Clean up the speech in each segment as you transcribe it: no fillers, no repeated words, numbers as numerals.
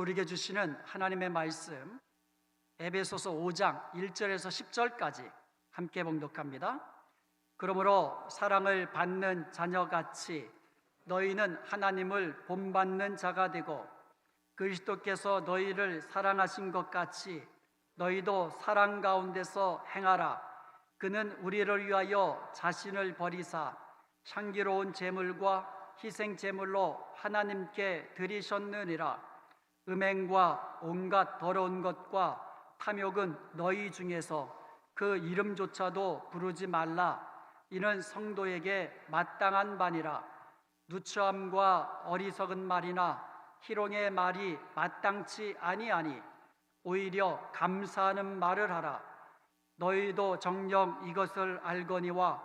우리에게 주시는 하나님의 말씀, 에베소서 5장 1절에서 10절까지 함께 봉독합니다. 그러므로 사랑을 받는 자녀같이 너희는 하나님을 본받는 자가 되고 그리스도께서 너희를 사랑하신 것 같이 너희도 사랑 가운데서 행하라. 그는 우리를 위하여 자신을 버리사 향기로운 제물과 희생 제물로 하나님께 드리셨느니라. 음행과 온갖 더러운 것과 탐욕은 너희 중에서 그 이름조차도 부르지 말라. 이는 성도에게 마땅한 바니라. 누추함과 어리석은 말이나 희롱의 말이 마땅치 아니하니 오히려 감사하는 말을 하라. 너희도 정녕 이것을 알거니와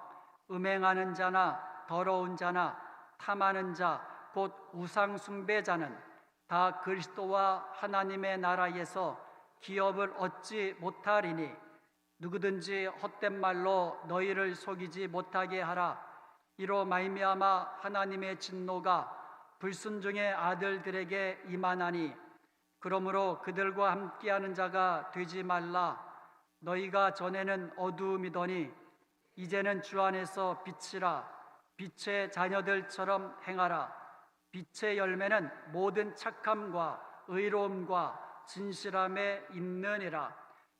음행하는 자나 더러운 자나 탐하는 자 곧 우상 숭배자는 다 그리스도와 하나님의 나라에서 기업을 얻지 못하리니 누구든지 헛된 말로 너희를 속이지 못하게 하라. 이로 말미암아 하나님의 진노가 불순종의 아들들에게 임하나니 그러므로 그들과 함께하는 자가 되지 말라. 너희가 전에는 어두움이더니 이제는 주 안에서 빛이라. 빛의 자녀들처럼 행하라. 빛의 열매는 모든 착함과 의로움과 진실함에 있느니라.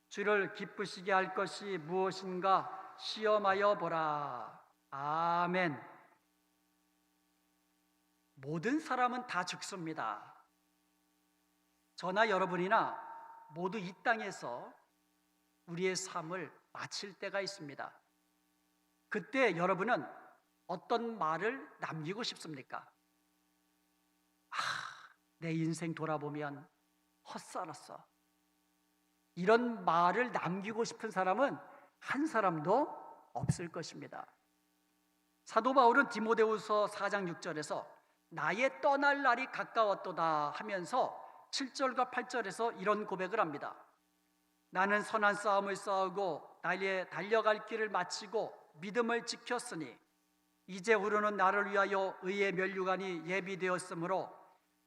주를 기쁘시게 할 것이 무엇인가 시험하여 보라. 아멘. 모든 사람은 다 죽습니다. 저나 여러분이나 모두 이 땅에서 우리의 삶을 마칠 때가 있습니다. 그때 여러분은 어떤 말을 남기고 싶습니까? 내 인생 돌아보면 헛살았어. 이런 말을 남기고 싶은 사람은 한 사람도 없을 것입니다. 사도 바울은 디모데후서 4장 6절에서 나의 떠날 날이 가까웠도다 하면서 7절과 8절에서 이런 고백을 합니다. 나는 선한 싸움을 싸우고 나의 달려갈 길을 마치고 믿음을 지켰으니 이제 우리는 나를 위하여 의의 면류관이 예비되었으므로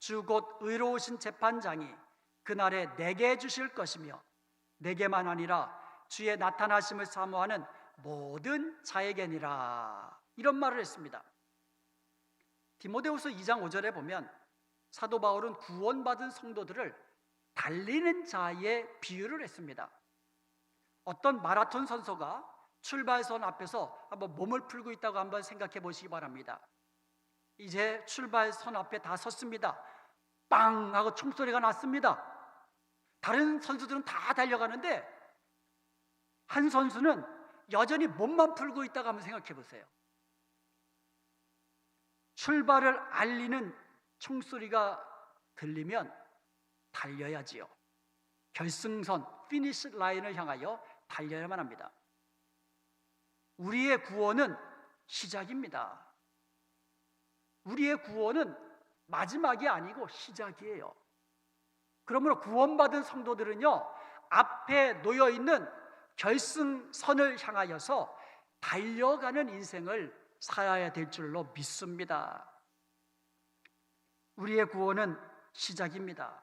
주 곧 의로우신 재판장이 그날에 내게 주실 것이며 내게만 아니라 주의 나타나심을 사모하는 모든 자에게니라. 이런 말을 했습니다. 디모데후서 2장 5절에 보면 사도 바울은 구원받은 성도들을 달리는 자의 비유를 했습니다. 어떤 마라톤 선수가 출발선 앞에서 한번 몸을 풀고 있다고 한번 생각해 보시기 바랍니다. 이제 출발선 앞에 다 섰습니다. 빵 하고 총소리가 났습니다. 다른 선수들은 다 달려가는데 한 선수는 여전히 몸만 풀고 있다고 한번 생각해 보세요. 출발을 알리는 총소리가 들리면 달려야지요. 결승선, 피니시 라인을 향하여 달려야만 합니다. 우리의 구원은 시작입니다. 우리의 구원은 마지막이 아니고 시작이에요. 그러므로 구원받은 성도들은요, 앞에 놓여있는 결승선을 향하여서 달려가는 인생을 살아야 될 줄로 믿습니다. 우리의 구원은 시작입니다.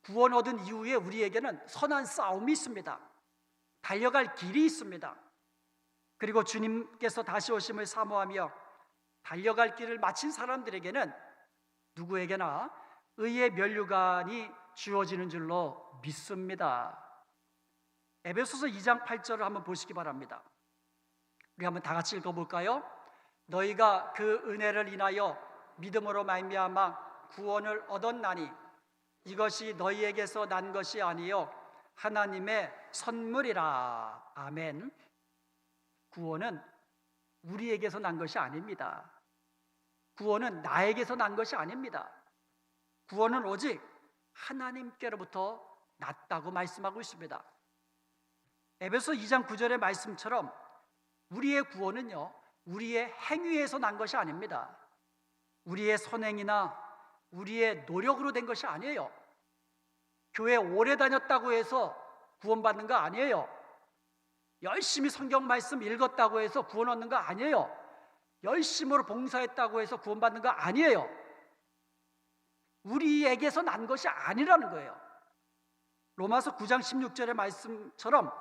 구원 얻은 이후에 우리에게는 선한 싸움이 있습니다. 달려갈 길이 있습니다. 그리고 주님께서 다시 오심을 사모하며 달려갈 길을 마친 사람들에게는 누구에게나 의의 면류관이 주어지는 줄로 믿습니다. 에베소서 2장 8절을 한번 보시기 바랍니다. 우리 한번 다 같이 읽어볼까요? 너희가 그 은혜를 인하여 믿음으로 말미암아 구원을 얻었나니 이것이 너희에게서 난 것이 아니요 하나님의 선물이라. 아멘. 구원은 우리에게서 난 것이 아닙니다. 구원은 나에게서 난 것이 아닙니다. 구원은 오직 하나님께로부터 났다고 말씀하고 있습니다. 에베소 2장 9절의 말씀처럼 우리의 구원은요, 우리의 행위에서 난 것이 아닙니다. 우리의 선행이나 우리의 노력으로 된 것이 아니에요. 교회 오래 다녔다고 해서 구원받는 거 아니에요. 열심히 성경 말씀 읽었다고 해서 구원 얻는 거 아니에요. 열심으로 봉사했다고 해서 구원받는 거 아니에요. 우리에게서 난 것이 아니라는 거예요. 로마서 9장 16절의 말씀처럼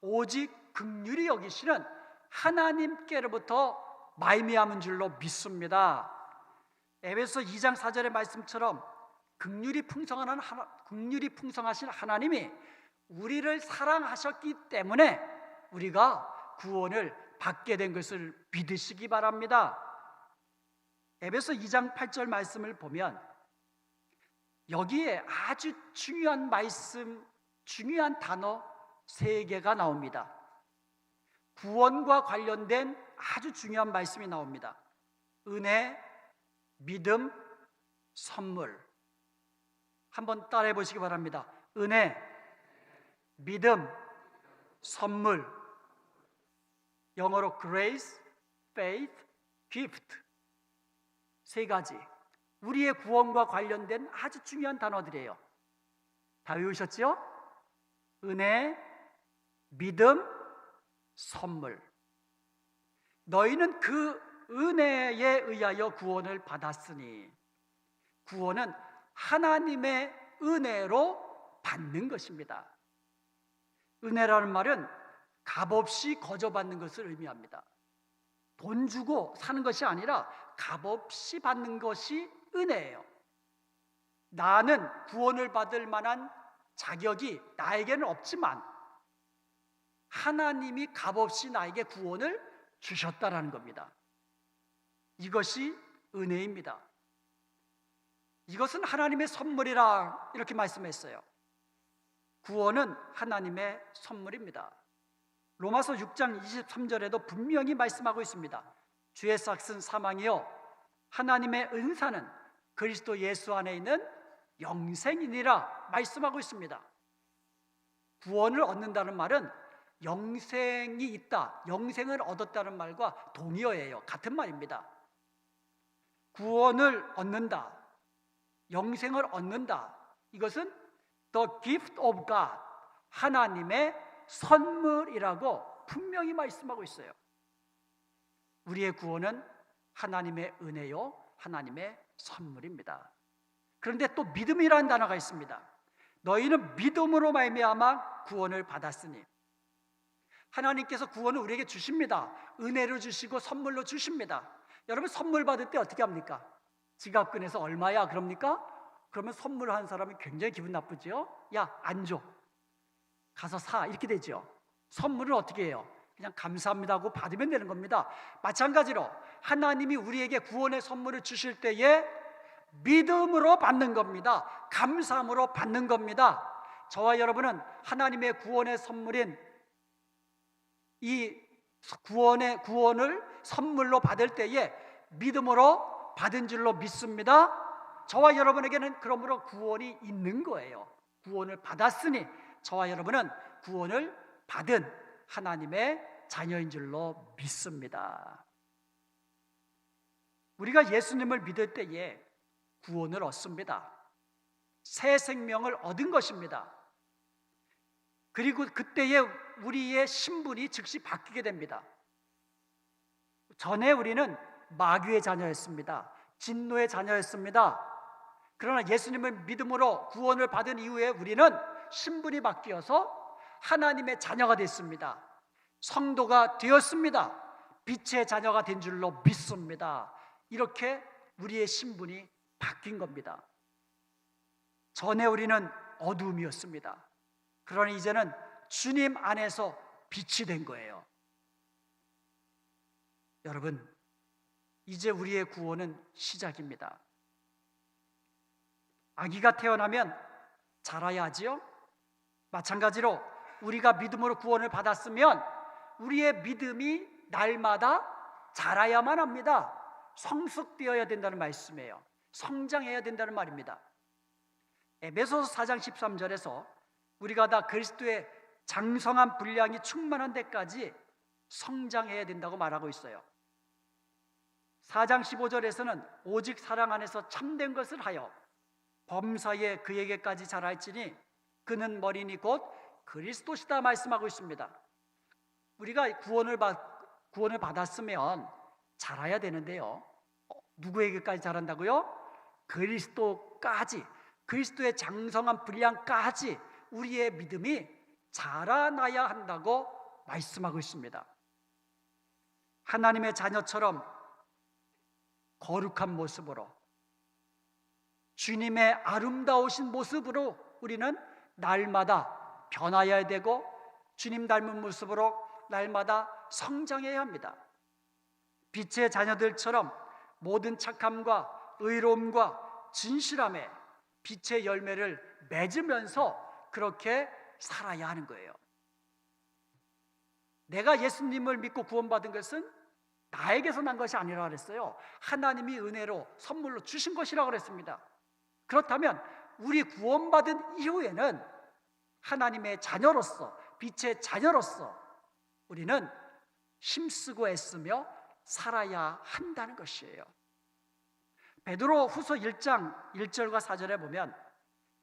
오직 긍휼히 여기시는 하나님께로부터 말미암은 줄로 믿습니다. 에베소 2장 4절의 말씀처럼 긍휼이 풍성하신 하나님이 우리를 사랑하셨기 때문에 우리가 구원을 받게 된 것을 믿으시기 바랍니다. 에베소 2장 8절 말씀을 보면 여기에 아주 중요한 말씀, 중요한 단어 3개가 나옵니다. 구원과 관련된 아주 중요한 말씀이 나옵니다. 은혜, 믿음, 선물. 한번 따라해 보시기 바랍니다. 은혜, 믿음, 선물. 영어로 grace, faith, gift. 3가지. 우리의 구원과 관련된 아주 중요한 단어들이에요. 다 외우셨죠? 은혜, 믿음, 선물. 너희는 그 은혜에 의하여 구원을 받았으니, 구원은 하나님의 은혜로 받는 것입니다. 은혜라는 말은 값없이 거저받는 것을 의미합니다. 돈 주고 사는 것이 아니라 값없이 받는 것이 은혜예요. 나는 구원을 받을 만한 자격이 나에게는 없지만 하나님이 값없이 나에게 구원을 주셨다라는 겁니다. 이것이 은혜입니다. 이것은 하나님의 선물이라 이렇게 말씀했어요. 구원은 하나님의 선물입니다. 로마서 6장 23절에도 분명히 말씀하고 있습니다. 주의 삭은 사망이요 하나님의 은사는 그리스도 예수 안에 있는 영생이니라 말씀하고 있습니다. 구원을 얻는다는 말은 영생이 있다, 영생을 얻었다는 말과 동의어예요. 같은 말입니다. 구원을 얻는다, 영생을 얻는다. 이것은 the gift of God, 하나님의 선물이라고 분명히 말씀하고 있어요. 우리의 구원은 하나님의 은혜요, 하나님의 선물입니다. 그런데 또 믿음이라는 단어가 있습니다. 너희는 믿음으로 말미암아 구원을 받았으니, 하나님께서 구원을 우리에게 주십니다. 은혜로 주시고 선물로 주십니다. 여러분 선물 받을 때 어떻게 합니까? 지갑 꺼내서 얼마야 그럽니까? 그러면 선물한 사람이 굉장히 기분 나쁘죠. 야, 안 줘, 가서 사, 이렇게 되죠. 선물은 어떻게 해요? 그냥 감사합니다 하고 받으면 되는 겁니다. 마찬가지로 하나님이 우리에게 구원의 선물을 주실 때에 믿음으로 받는 겁니다. 감사함으로 받는 겁니다. 저와 여러분은 하나님의 구원의 선물인 이 구원을 선물로 받을 때에 믿음으로 받은 줄로 믿습니다. 저와 여러분에게는 그러므로 구원이 있는 거예요. 구원을 받았으니 저와 여러분은 구원을 받은 하나님의 자녀인 줄로 믿습니다. 우리가 예수님을 믿을 때에 구원을 얻습니다. 새 생명을 얻은 것입니다. 그리고 그때에 우리의 신분이 즉시 바뀌게 됩니다. 전에 우리는 마귀의 자녀였습니다. 진노의 자녀였습니다. 그러나 예수님을 믿음으로 구원을 받은 이후에 우리는 신분이 바뀌어서 하나님의 자녀가 됐습니다. 성도가 되었습니다. 빛의 자녀가 된 줄로 믿습니다. 이렇게 우리의 신분이 바뀐 겁니다. 전에 우리는 어둠이었습니다. 그러나 이제는 주님 안에서 빛이 된 거예요. 여러분, 이제 우리의 구원은 시작입니다. 아기가 태어나면 자라야 하지요. 마찬가지로 우리가 믿음으로 구원을 받았으면 우리의 믿음이 날마다 자라야만 합니다. 성숙되어야 된다는 말씀이에요. 성장해야 된다는 말입니다. 에베소서 4장 13절에서 우리가 다 그리스도의 장성한 분량이 충만한 데까지 성장해야 된다고 말하고 있어요. 4장 15절에서는 오직 사랑 안에서 참된 것을 하여 범사에 그에게까지 자랄지니 그는 머리니 곧 그리스도시다 말씀하고 있습니다. 우리가 구원을 받았으면 자라야 되는데요. 누구에게까지 자란다고요? 그리스도까지, 그리스도의 장성한 분량까지 우리의 믿음이 자라나야 한다고 말씀하고 있습니다. 하나님의 자녀처럼 거룩한 모습으로, 주님의 아름다우신 모습으로 우리는 날마다 변화해야 되고, 주님 닮은 모습으로 날마다 성장해야 합니다. 빛의 자녀들처럼 모든 착함과 의로움과 진실함에 빛의 열매를 맺으면서 그렇게 살아야 하는 거예요. 내가 예수님을 믿고 구원받은 것은 나에게서 난 것이 아니라 그랬어요. 하나님이 은혜로 선물로 주신 것이라고 그랬습니다. 그렇다면 우리 구원받은 이후에는 하나님의 자녀로서, 빛의 자녀로서 우리는 힘쓰고 애쓰며 살아야 한다는 것이에요. 베드로 후서 1장 1절과 4절에 보면,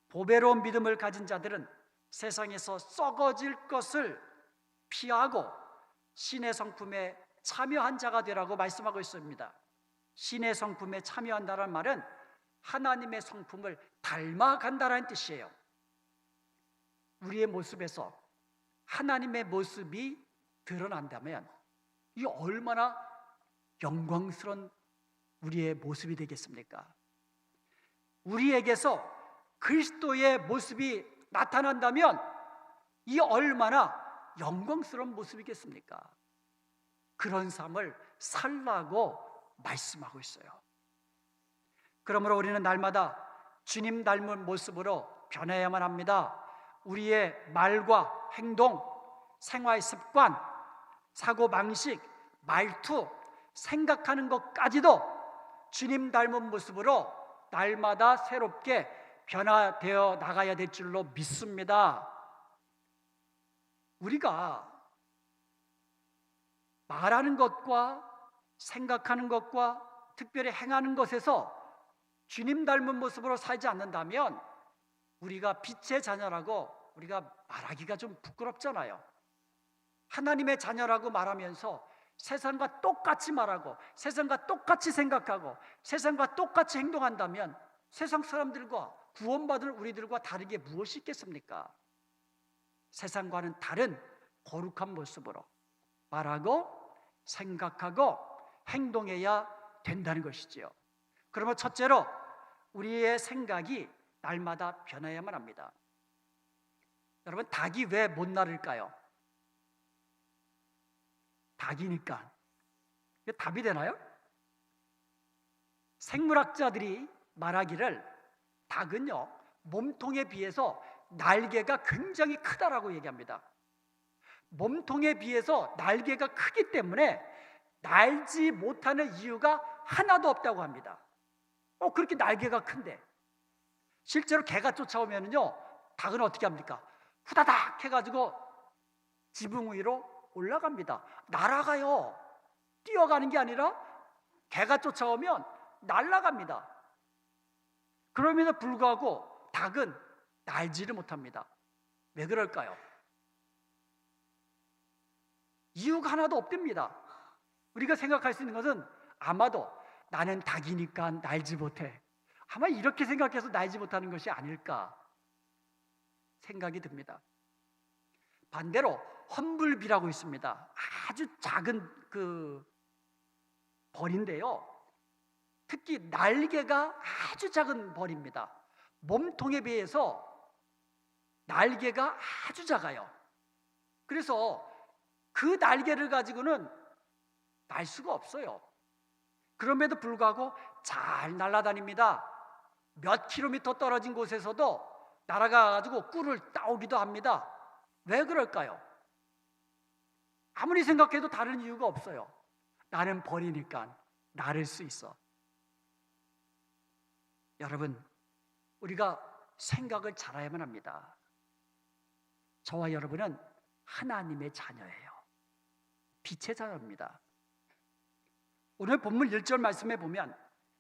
보배로운 믿음을 가진 자들은 세상에서 썩어질 것을 피하고 신의 성품에 참여한 자가 되라고 말씀하고 있습니다. 신의 성품에 참여한다는 말은 하나님의 성품을 닮아간다는 뜻이에요. 우리의 모습에서 하나님의 모습이 드러난다면 이 얼마나 영광스러운 우리의 모습이 되겠습니까? 우리에게서 그리스도의 모습이 나타난다면 이 얼마나 영광스러운 모습이겠습니까? 그런 삶을 살라고 말씀하고 있어요. 그러므로 우리는 날마다 주님 닮은 모습으로 변해야만 합니다. 우리의 말과 행동, 생활 습관, 사고방식, 말투, 생각하는 것까지도 주님 닮은 모습으로 날마다 새롭게 변화되어 나가야 될 줄로 믿습니다. 우리가 말하는 것과 생각하는 것과 특별히 행하는 것에서 주님 닮은 모습으로 살지 않는다면 우리가 빛의 자녀라고 우리가 말하기가 좀 부끄럽잖아요. 하나님의 자녀라고 말하면서 세상과 똑같이 말하고 세상과 똑같이 생각하고 세상과 똑같이 행동한다면 세상 사람들과 구원받을 우리들과 다르게 무엇이 있겠습니까? 세상과는 다른 거룩한 모습으로 말하고 생각하고 행동해야 된다는 것이지요. 그러면 첫째로 우리의 생각이 날마다 변해야만 합니다. 여러분, 닭이 왜 못 나를까요? 닭이니까. 이게 답이 되나요? 생물학자들이 말하기를 닭은요, 몸통에 비해서 날개가 굉장히 크다라고 얘기합니다. 몸통에 비해서 날개가 크기 때문에 날지 못하는 이유가 하나도 없다고 합니다. 그렇게 날개가 큰데 실제로 개가 쫓아오면요, 닭은 어떻게 합니까? 후다닥 해가지고 지붕 위로 올라갑니다. 날아가요. 뛰어가는 게 아니라 개가 쫓아오면 날아갑니다. 그럼에도 불구하고 닭은 날지를 못합니다. 왜 그럴까요? 이유가 하나도 없답니다. 우리가 생각할 수 있는 것은 아마도 나는 닭이니까 날지 못해, 아마 이렇게 생각해서 날지 못하는 것이 아닐까 생각이 듭니다. 반대로 험불비라고 있습니다. 아주 작은 그 벌인데요, 특히 날개가 아주 작은 벌입니다. 몸통에 비해서 날개가 아주 작아요. 그래서 그 날개를 가지고는 날 수가 없어요. 그럼에도 불구하고 잘 날아다닙니다. 몇 킬로미터 떨어진 곳에서도 날아가가지고 꿀을 따오기도 합니다. 왜 그럴까요? 아무리 생각해도 다른 이유가 없어요. 나는 벌이니까 나를 수 있어. 여러분, 우리가 생각을 잘해야만 합니다. 저와 여러분은 하나님의 자녀예요. 빛의 자녀입니다. 오늘 본문 1절 말씀에 보면,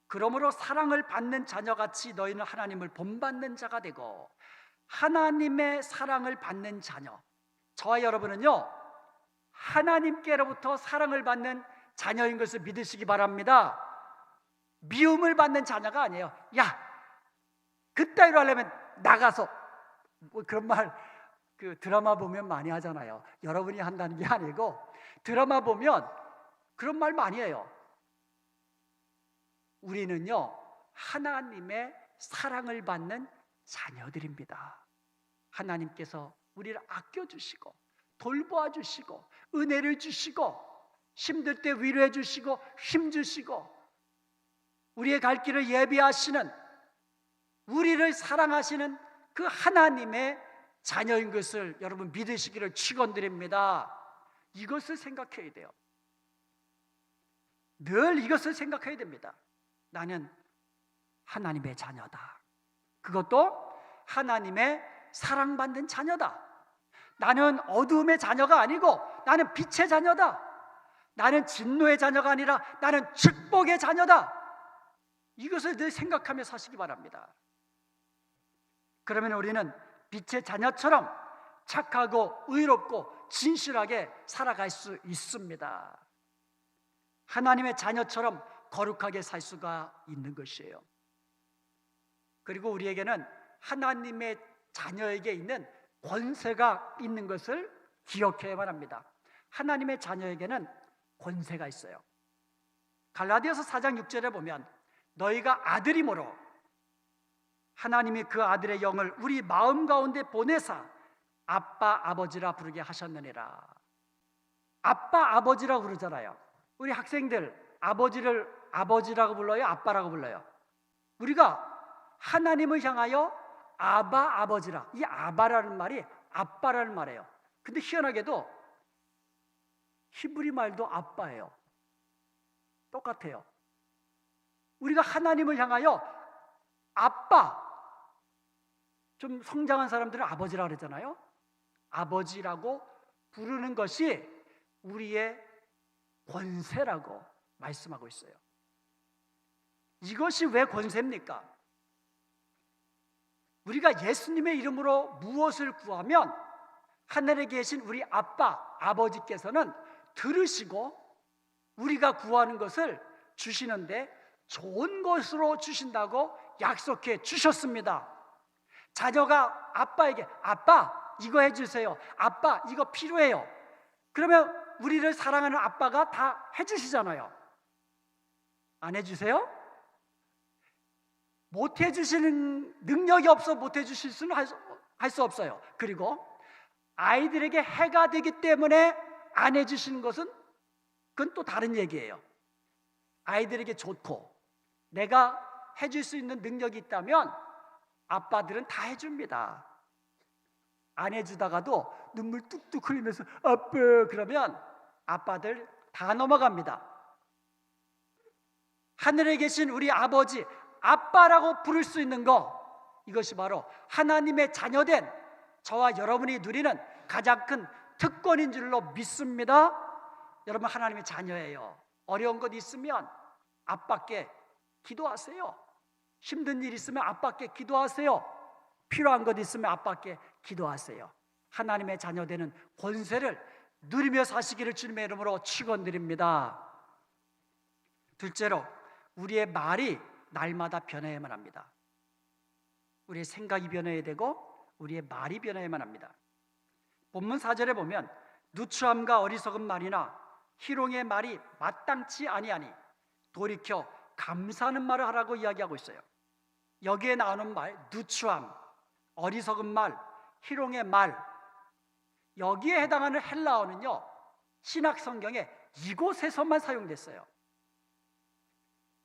그러므로 사랑을 받는 자녀같이 너희는 하나님을 본받는 자가 되고, 하나님의 사랑을 받는 자녀, 저와 여러분은요, 하나님께로부터 사랑을 받는 자녀인 것을 믿으시기 바랍니다. 미움을 받는 자녀가 아니에요. 야, 그따위로 하려면 나가서, 뭐 그런 말 그 드라마 보면 많이 하잖아요. 여러분이 한다는 게 아니고 드라마 보면 그런 말 많이 해요. 우리는요, 하나님의 사랑을 받는 자녀들입니다. 하나님께서 우리를 아껴주시고 돌보아 주시고 은혜를 주시고 힘들 때 위로해 주시고 힘 주시고 우리의 갈 길을 예비하시는, 우리를 사랑하시는 그 하나님의 자녀인 것을 여러분 믿으시기를 축원드립니다. 이것을 생각해야 돼요. 늘 이것을 생각해야 됩니다. 나는 하나님의 자녀다. 그것도 하나님의 사랑받는 자녀다. 나는 어두움의 자녀가 아니고 나는 빛의 자녀다. 나는 진노의 자녀가 아니라 나는 축복의 자녀다. 이것을 늘 생각하며 사시기 바랍니다. 그러면 우리는 빛의 자녀처럼 착하고 의롭고 진실하게 살아갈 수 있습니다. 하나님의 자녀처럼 거룩하게 살 수가 있는 것이에요. 그리고 우리에게는 하나님의 자녀에게 있는 권세가 있는 것을 기억해야만 합니다. 하나님의 자녀에게는 권세가 있어요. 갈라디아서 4장 6절에 보면 너희가 아들이므로 하나님이 그 아들의 영을 우리 마음 가운데 보내사 아빠 아버지라 부르게 하셨느니라. 아빠 아버지라고 부르잖아요. 우리 학생들 아버지를 아버지라고 불러요? 아빠라고 불러요? 우리가 하나님을 향하여 아바 아버지라, 이 아바라는 말이 아빠라는 말이에요. 근데 희한하게도 히브리 말도 아빠예요. 똑같아요. 우리가 하나님을 향하여 아빠, 좀 성장한 사람들은 아버지라고 그러잖아요. 아버지라고 부르는 것이 우리의 권세라고 말씀하고 있어요. 이것이 왜 권세입니까? 우리가 예수님의 이름으로 무엇을 구하면 하늘에 계신 우리 아빠, 아버지께서는 들으시고 우리가 구하는 것을 주시는데 좋은 것으로 주신다고 약속해 주셨습니다. 자녀가 아빠에게 아빠 이거 해주세요, 아빠 이거 필요해요. 그러면 우리를 사랑하는 아빠가 다 해주시잖아요. 안 해주세요? 못 해주시는 능력이 없어 못 해주실 수는 할 수 없어요. 그리고 아이들에게 해가 되기 때문에 안 해주시는 것은 그건 또 다른 얘기예요. 아이들에게 좋고 내가 해줄 수 있는 능력이 있다면 아빠들은 다 해줍니다. 안 해주다가도 눈물 뚝뚝 흘리면서 아빠 그러면 아빠들 다 넘어갑니다. 하늘에 계신 우리 아버지 아빠라고 부를 수 있는 거, 이것이 바로 하나님의 자녀된 저와 여러분이 누리는 가장 큰 특권인 줄로 믿습니다. 여러분 하나님의 자녀예요. 어려운 것 있으면 아빠께 기도하세요. 힘든 일 있으면 아빠께 기도하세요. 필요한 것 있으면 아빠께 기도하세요. 하나님의 자녀되는 권세를 누리며 사시기를 주님의 이름으로 축원드립니다. 둘째로 우리의 말이 날마다 변해야만 합니다. 우리의 생각이 변해야 되고 우리의 말이 변해야만 합니다. 본문 4절에 보면 누추함과 어리석은 말이나 희롱의 말이 마땅치 아니하니 돌이켜 감사하는 말을 하라고 이야기하고 있어요. 여기에 나오는 말, 누추함, 어리석은 말, 희롱의 말, 여기에 해당하는 헬라어는요 신약 성경에 이곳에서만 사용됐어요.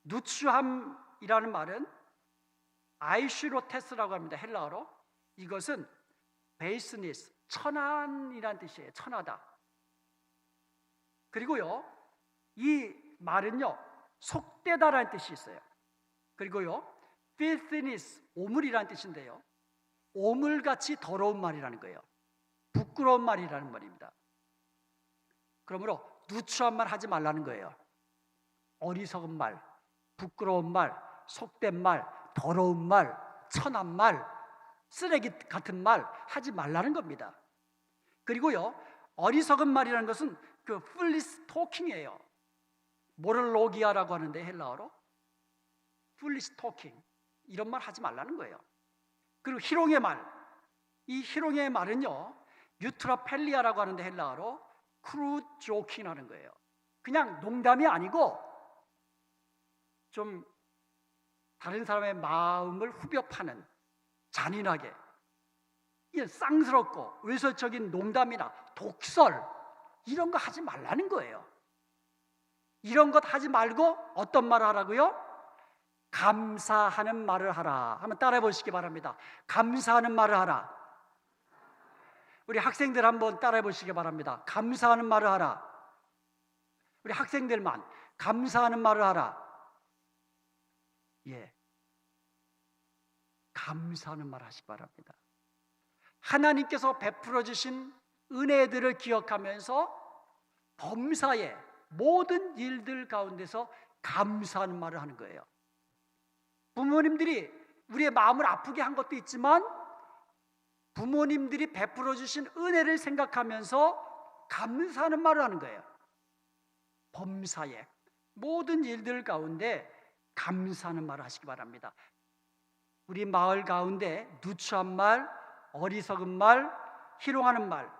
누추함이라는 말은 아이슈로테스라고 합니다. 헬라어로. 이것은 베이스니스, 천한이라는 뜻이에요. 천하다. 그리고요 이 말은요 속되다라는 뜻이 있어요. 그리고요 filthiness, 오물이라는 뜻인데요 오물같이 더러운 말이라는 거예요. 부끄러운 말이라는 말입니다. 그러므로 누추한 말 하지 말라는 거예요. 어리석은 말, 부끄러운 말, 속된 말, 더러운 말, 천한 말, 쓰레기 같은 말 하지 말라는 겁니다. 그리고요 어리석은 말이라는 것은 그 foolish talking이에요. 모럴로기아라고 하는데 헬라어로 foolish talking 이런 말 하지 말라는 거예요. 그리고 희롱의 말, 이 희롱의 말은요 유트라펠리아라고 하는데 헬라어로 crude joking 하는 거예요. 그냥 농담이 아니고 좀 다른 사람의 마음을 후벼 파는 잔인하게 쌍스럽고 외설적인 농담이나 독설 이런 거 하지 말라는 거예요. 이런 것 하지 말고 어떤 말을 하라고요? 감사하는 말을 하라. 한번 따라해 보시기 바랍니다. 감사하는 말을 하라. 우리 학생들 한번 따라해 보시기 바랍니다. 감사하는 말을 하라. 우리 학생들만 감사하는 말을 하라. 예, 감사하는 말 하시기 바랍니다. 하나님께서 베풀어 주신 은혜들을 기억하면서 범사의 모든 일들 가운데서 감사하는 말을 하는 거예요. 부모님들이 우리의 마음을 아프게 한 것도 있지만 부모님들이 베풀어 주신 은혜를 생각하면서 감사하는 말을 하는 거예요. 범사의 모든 일들 가운데 감사하는 말을 하시기 바랍니다. 우리 마을 가운데 누추한 말, 어리석은 말, 희롱하는 말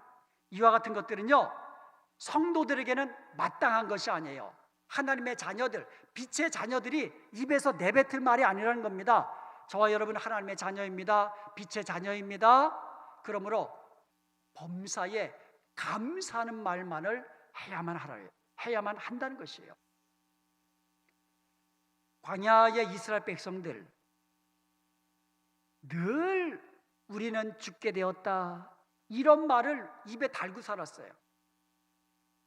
이와 같은 것들은요 성도들에게는 마땅한 것이 아니에요. 하나님의 자녀들, 빛의 자녀들이 입에서 내뱉을 말이 아니라는 겁니다. 저와 여러분 하나님의 자녀입니다. 빛의 자녀입니다. 그러므로 범사에 감사하는 말만을 해야만 한다는 것이에요. 광야의 이스라엘 백성들 늘 우리는 죽게 되었다 이런 말을 입에 달고 살았어요.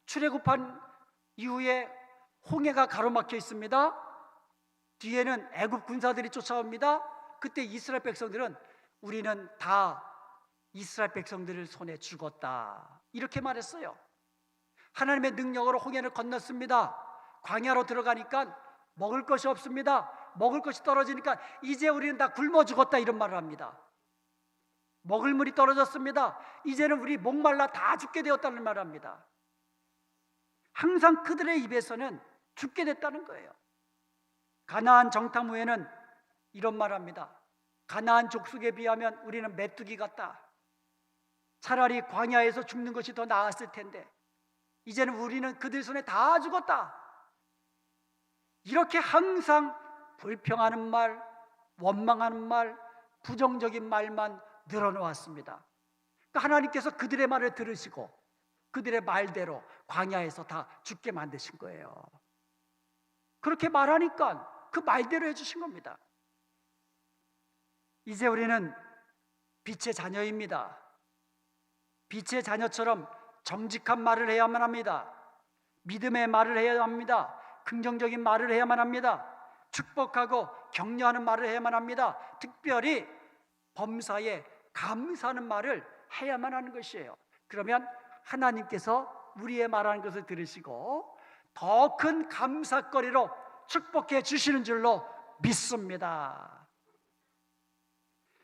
출애굽한 이후에 홍해가 가로막혀 있습니다. 뒤에는 애굽 군사들이 쫓아옵니다. 그때 이스라엘 백성들은 우리는 다 이스라엘 백성들을 손에 죽었다 이렇게 말했어요. 하나님의 능력으로 홍해를 건넜습니다. 광야로 들어가니까 먹을 것이 없습니다. 먹을 것이 떨어지니까 이제 우리는 다 굶어 죽었다 이런 말을 합니다. 먹을 물이 떨어졌습니다. 이제는 우리 목말라 다 죽게 되었다는 말을 합니다. 항상 그들의 입에서는 죽게 됐다는 거예요. 가나안 정탐 후에는 이런 말을 합니다. 가나안 족속에 비하면 우리는 메뚜기 같다. 차라리 광야에서 죽는 것이 더 나았을 텐데 이제는 우리는 그들 손에 다 죽었다. 이렇게 항상 불평하는 말, 원망하는 말, 부정적인 말만 늘어놓았습니다. 그러니까 하나님께서 그들의 말을 들으시고 그들의 말대로 광야에서 다 죽게 만드신 거예요. 그렇게 말하니까 그 말대로 해주신 겁니다. 이제 우리는 빛의 자녀입니다. 빛의 자녀처럼 정직한 말을 해야만 합니다. 믿음의 말을 해야 합니다. 긍정적인 말을 해야만 합니다. 축복하고 격려하는 말을 해야만 합니다. 특별히 범사에 감사하는 말을 해야만 하는 것이에요. 그러면 하나님께서 우리의 말하는 것을 들으시고 더 큰 감사거리로 축복해 주시는 줄로 믿습니다.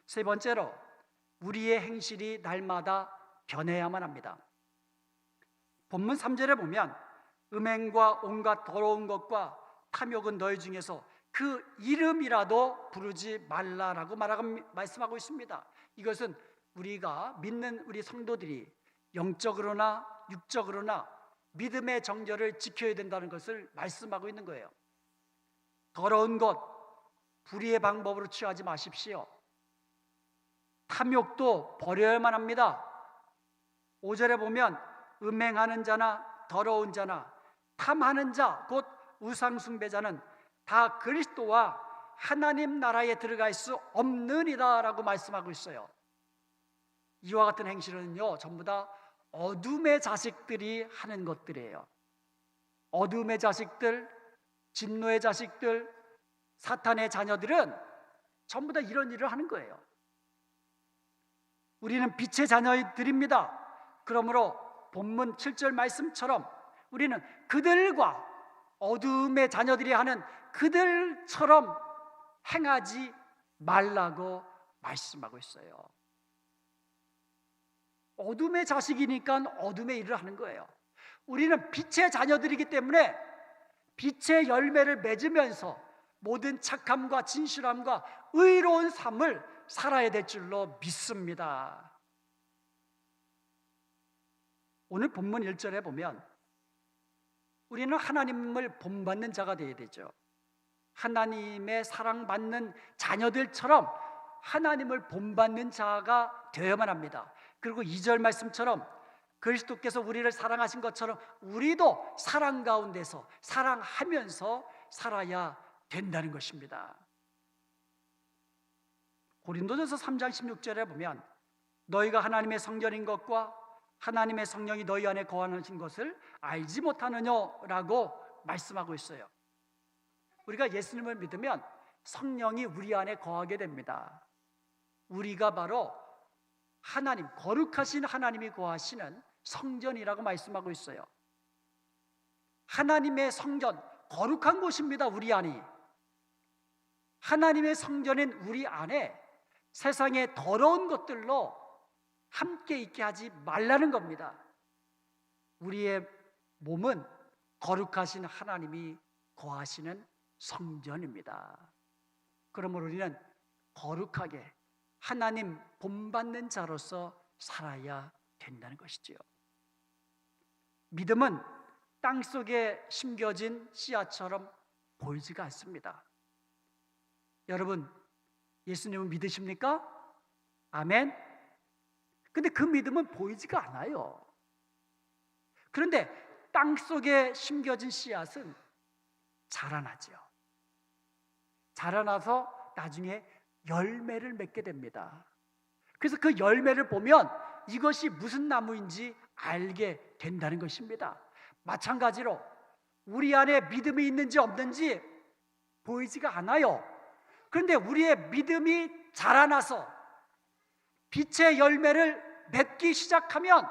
세 번째로 우리의 행실이 날마다 변해야만 합니다. 본문 3절에 보면 음행과 온갖 더러운 것과 탐욕은 너희 중에서 그 이름이라도 부르지 말라라고 말씀하고 있습니다. 이것은 우리가 믿는 우리 성도들이 영적으로나 육적으로나 믿음의 정절을 지켜야 된다는 것을 말씀하고 있는 거예요. 더러운 것, 불의의 방법으로 취하지 마십시오. 탐욕도 버려야만 합니다. 5절에 보면 음행하는 자나 더러운 자나 탐하는 자, 곧 우상숭배자는 다 그리스도와 하나님 나라에 들어갈 수 없느니라 라고 말씀하고 있어요. 이와 같은 행실은요 전부 다 어둠의 자식들이 하는 것들이에요. 어둠의 자식들, 진노의 자식들, 사탄의 자녀들은 전부 다 이런 일을 하는 거예요. 우리는 빛의 자녀들입니다. 그러므로 본문 7절 말씀처럼 우리는 그들과 어둠의 자녀들이 하는 그들처럼 행하지 말라고 말씀하고 있어요. 어둠의 자식이니까 어둠의 일을 하는 거예요. 우리는 빛의 자녀들이기 때문에 빛의 열매를 맺으면서 모든 착함과 진실함과 의로운 삶을 살아야 될 줄로 믿습니다. 오늘 본문 1절에 보면 우리는 하나님을 본받는 자가 되어야 되죠. 하나님의 사랑받는 자녀들처럼 하나님을 본받는 자가 되어야만 합니다. 그리고 2절 말씀처럼 그리스도께서 우리를 사랑하신 것처럼 우리도 사랑 가운데서 사랑하면서 살아야 된다는 것입니다. 고린도전서 3장 16절에 보면 너희가 하나님의 성전인 것과 하나님의 성령이 너희 안에 거하신 것을 알지 못하느냐라고 말씀하고 있어요. 우리가 예수님을 믿으면 성령이 우리 안에 거하게 됩니다. 우리가 바로 하나님, 거룩하신 하나님이 거하시는 성전이라고 말씀하고 있어요. 하나님의 성전, 거룩한 곳입니다. 우리 안이. 하나님의 성전인 우리 안에 세상의 더러운 것들로 함께 있게 하지 말라는 겁니다. 우리의 몸은 거룩하신 하나님이 거하시는 성전입니다. 그러므로 우리는 거룩하게 하나님 본받는 자로서 살아야 된다는 것이지요. 믿음은 땅속에 심겨진 씨앗처럼 보이지가 않습니다. 여러분, 예수님을 믿으십니까? 아멘. 근데 그 믿음은 보이지가 않아요. 그런데 땅속에 심겨진 씨앗은 자라나죠. 자라나서 나중에 열매를 맺게 됩니다. 그래서 그 열매를 보면 이것이 무슨 나무인지 알게 된다는 것입니다. 마찬가지로 우리 안에 믿음이 있는지 없는지 보이지가 않아요. 그런데 우리의 믿음이 자라나서 빛의 열매를 맺기 시작하면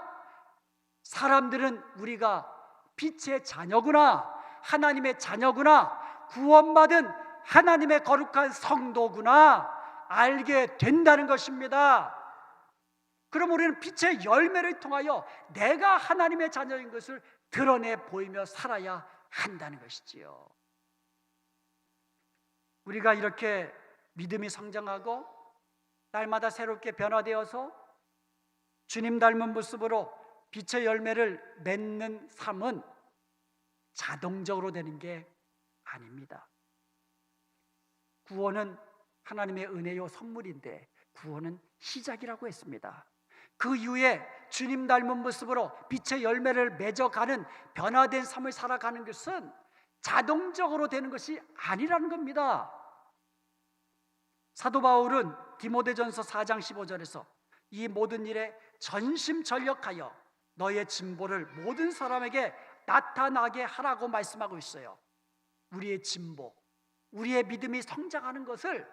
사람들은 우리가 빛의 자녀구나, 하나님의 자녀구나, 구원받은 하나님의 거룩한 성도구나 알게 된다는 것입니다. 그럼 우리는 빛의 열매를 통하여 내가 하나님의 자녀인 것을 드러내 보이며 살아야 한다는 것이지요. 우리가 이렇게 믿음이 성장하고 날마다 새롭게 변화되어서 주님 닮은 모습으로 빛의 열매를 맺는 삶은 자동적으로 되는 게 아닙니다. 구원은 하나님의 은혜요 선물인데 구원은 시작이라고 했습니다. 그 이후에 주님 닮은 모습으로 빛의 열매를 맺어가는 변화된 삶을 살아가는 것은 자동적으로 되는 것이 아니라는 겁니다. 사도 바울은 디모데전서 4장 15절에서 이 모든 일에 전심전력하여 너의 진보를 모든 사람에게 나타나게 하라고 말씀하고 있어요. 우리의 진보, 우리의 믿음이 성장하는 것을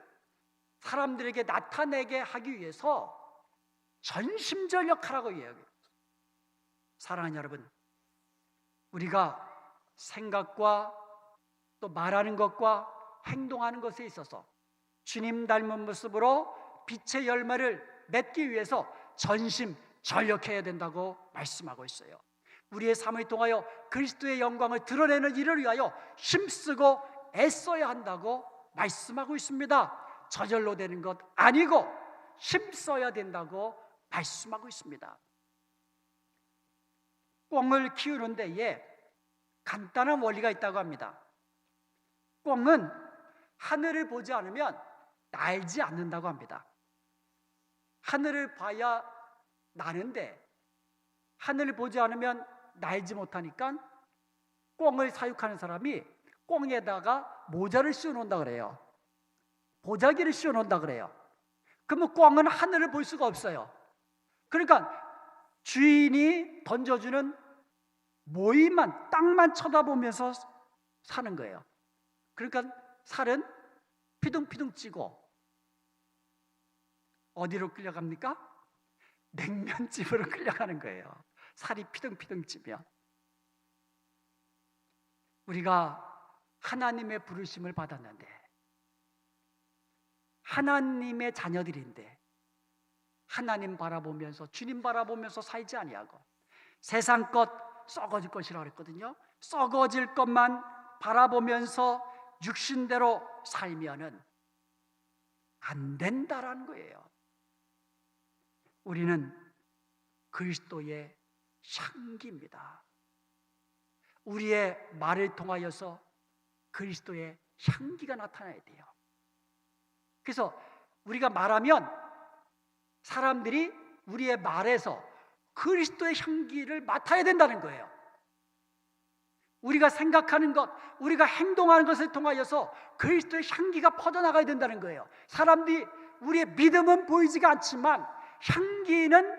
사람들에게 나타내게 하기 위해서 전심전력하라고 이야기해요. 사랑하는 여러분, 우리가 생각과 또 말하는 것과 행동하는 것에 있어서 주님 닮은 모습으로 빛의 열매를 맺기 위해서 전심전력해야 된다고 말씀하고 있어요. 우리의 삶을 통하여 그리스도의 영광을 드러내는 일을 위하여 힘쓰고 애써야 한다고 말씀하고 있습니다. 저절로 되는 것 아니고 힘써야 된다고 말씀하고 있습니다. 꿩을 키우는 데에 간단한 원리가 있다고 합니다. 꿩은 하늘을 보지 않으면 날지 않는다고 합니다. 하늘을 봐야 나는데 하늘을 보지 않으면 날지 못하니까 꿩을 사육하는 사람이 꿩에다가 모자를 씌워놓는다 그래요. 보자기를 씌워놓는다 그래요. 그러면 꿩은 하늘을 볼 수가 없어요. 그러니까 주인이 던져주는 모이만 땅만 쳐다보면서 사는 거예요. 그러니까 살은 피둥피둥 찌고 어디로 끌려갑니까? 냉면집으로 끌려가는 거예요. 살이 피둥피둥 찌면. 우리가 하나님의 부르심을 받았는데 하나님의 자녀들인데 하나님 바라보면서 주님 바라보면서 살지 아니하고 세상 것 썩어질 것이라고 그랬거든요. 썩어질 것만 바라보면서 육신대로 살면은 안 된다라는 거예요. 우리는 그리스도의 향기입니다. 우리의 말을 통하여서 그리스도의 향기가 나타나야 돼요. 그래서 우리가 말하면 사람들이 우리의 말에서 그리스도의 향기를 맡아야 된다는 거예요. 우리가 생각하는 것, 우리가 행동하는 것을 통하여서 그리스도의 향기가 퍼져나가야 된다는 거예요. 사람들이 우리의 믿음은 보이지가 않지만 향기는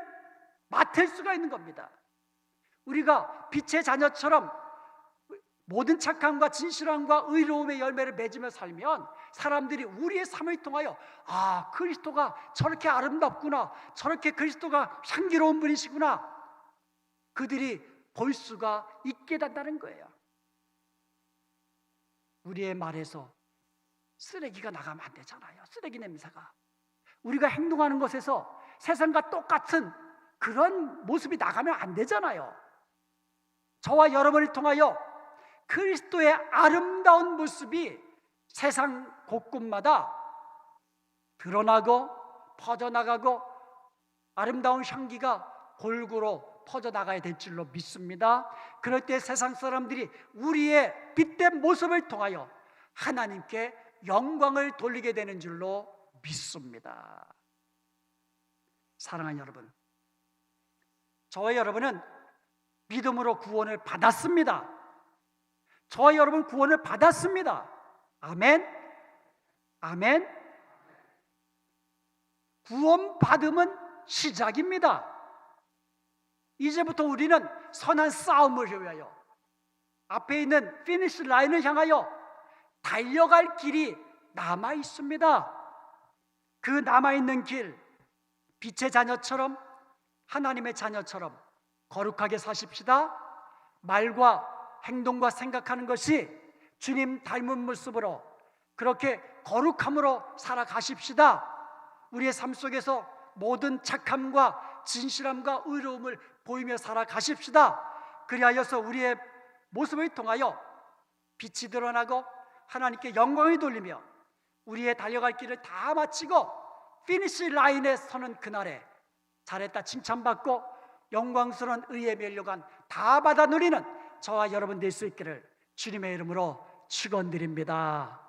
맡을 수가 있는 겁니다. 우리가 빛의 자녀처럼 모든 착함과 진실함과 의로움의 열매를 맺으며 살면 사람들이 우리의 삶을 통하여 아, 그리스도가 저렇게 아름답구나, 저렇게 그리스도가 향기로운 분이시구나, 그들이 볼 수가 있게 된다는 거예요. 우리의 말에서 쓰레기가 나가면 안 되잖아요. 쓰레기 냄새가. 우리가 행동하는 것에서 세상과 똑같은 그런 모습이 나가면 안 되잖아요. 저와 여러분을 통하여 그리스도의 아름다운 모습이 세상 곳곳마다 드러나고 퍼져나가고 아름다운 향기가 골고루 퍼져나가야 될 줄로 믿습니다. 그럴 때 세상 사람들이 우리의 빛된 모습을 통하여 하나님께 영광을 돌리게 되는 줄로 믿습니다. 사랑하는 여러분, 저와 여러분은 믿음으로 구원을 받았습니다. 저와 여러분 구원을 받았습니다. 아멘. 아멘. 구원받음은 시작입니다. 이제부터 우리는 선한 싸움을 위하여 앞에 있는 피니시 라인을 향하여 달려갈 길이 남아 있습니다. 그 남아있는 길, 빛의 자녀처럼 하나님의 자녀처럼 거룩하게 사십시다. 말과 행동과 생각하는 것이 주님 닮은 모습으로 그렇게 거룩함으로 살아가십시다. 우리의 삶 속에서 모든 착함과 진실함과 의로움을 보이며 살아가십시다. 그리하여서 우리의 모습을 통하여 빛이 드러나고 하나님께 영광을 돌리며 우리의 달려갈 길을 다 마치고 피니시 라인에 서는 그날에 잘했다 칭찬받고 영광스러운 의의 면류관 다 받아 누리는 저와 여러분 될 수 있기를 주님의 이름으로 축원드립니다.